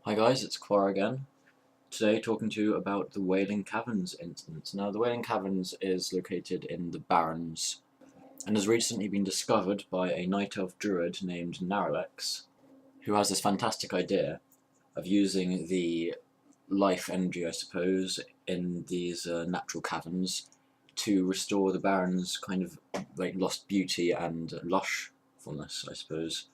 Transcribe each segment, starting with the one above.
Hi guys, it's Quar again. Today talking to you about the Wailing Caverns instance. Now the Wailing Caverns is located in the Barrens and has recently been discovered by a Night Elf druid named Naralex, who has this fantastic idea of using the life energy, I suppose, in these natural caverns to restore the Barrens' kind of like lost beauty and lushfulness, I suppose.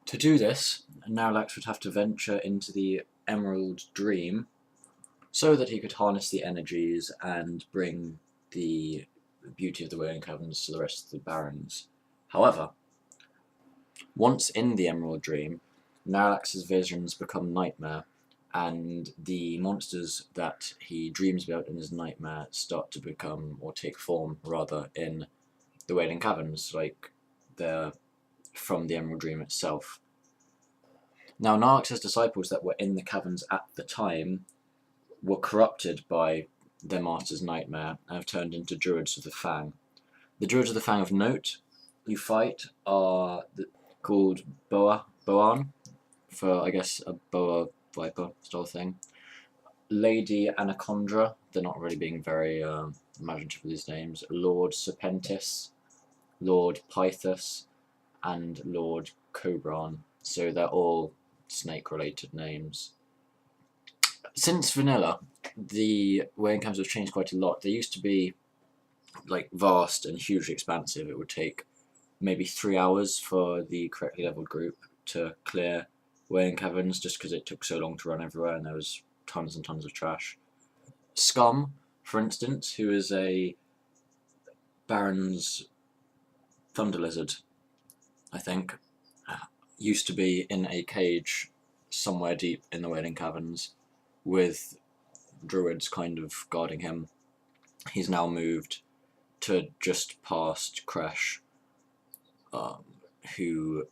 To do this, Naralax would have to venture into the Emerald Dream so that he could harness the energies and bring the beauty of the Wailing Caverns to the rest of the Barrens. However, once in the Emerald Dream, Naralax's visions become nightmare, and the monsters that he dreams about in his nightmare start to become, or take form rather, in the Wailing Caverns, like they're from the Emerald Dream itself. Now, Naralax's disciples that were in the caverns at the time were corrupted by their master's nightmare and have turned into Druids of the Fang. The Druids of the Fang of note you fight are called Boan, for I guess a boa viper style thing. Lady Anacondra, they're not really being very imaginative with these names. Lord Serpentis, Lord Pythus, and Lord Cobran. So they're all snake-related names. Since vanilla, the Wailing Caverns have changed quite a lot. They used to be like vast and hugely expansive. It would take maybe 3 hours for the correctly leveled group to clear Wailing Caverns, just because it took so long to run everywhere and there was tons and tons of trash. Scum, for instance, who is a Baron's thunder lizard, I think, used to be in a cage somewhere deep in the Wailing Caverns with druids kind of guarding him. He's now moved to just past Kresh, who,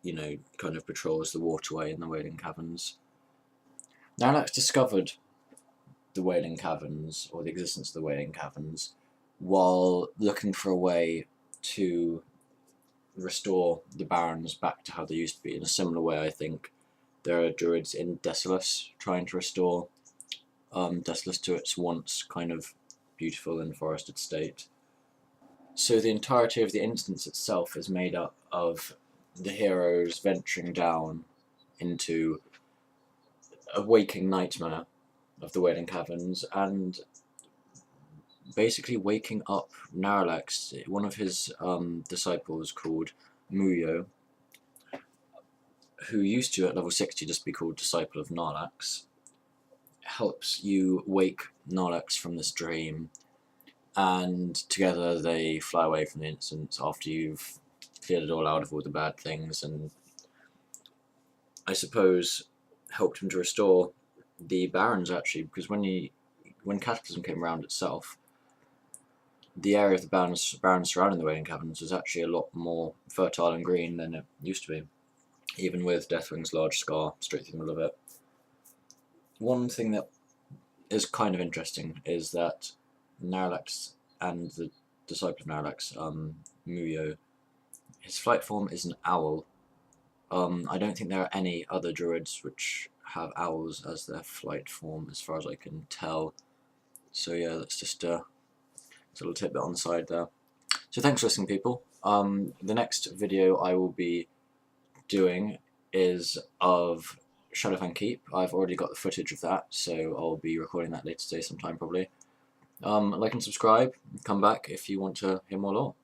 you know, kind of patrols the waterway in the Wailing Caverns. Naralax discovered the Wailing Caverns, or the existence of the Wailing Caverns, while looking for a way to restore the Barrens back to how they used to be. In a similar way, I think there are druids in Desolus trying to restore Desolus to its once kind of beautiful and forested state. So the entirety of the instance itself is made up of the heroes venturing down into a waking nightmare of the Wailing Caverns and basically waking up Naralax, one of his disciples called Muyo, who used to at level 60 just be called Disciple of Naralax, helps you wake Naralax from this dream, and together they fly away from the instance after you've cleared it all out of all the bad things and, I suppose, helped him to restore the Barrens, actually, because when Cataclysm came around itself, the area of the Barrens surrounding the Wailing Caverns was actually a lot more fertile and green than it used to be, even with Deathwing's large scar straight through the middle of it. One thing that is kind of interesting is that Naralax and the disciple of Naralax, Muyo, his flight form is an owl. I don't think there are any other druids which have owls as their flight form, as far as I can tell. So yeah, that's just a little tidbit on the side there. So thanks for listening, people. The next video I will be doing is of Shadowfang Keep. I've already got the footage of that, so I'll be recording that later today sometime probably. Like and subscribe, come back if you want to hear more lore.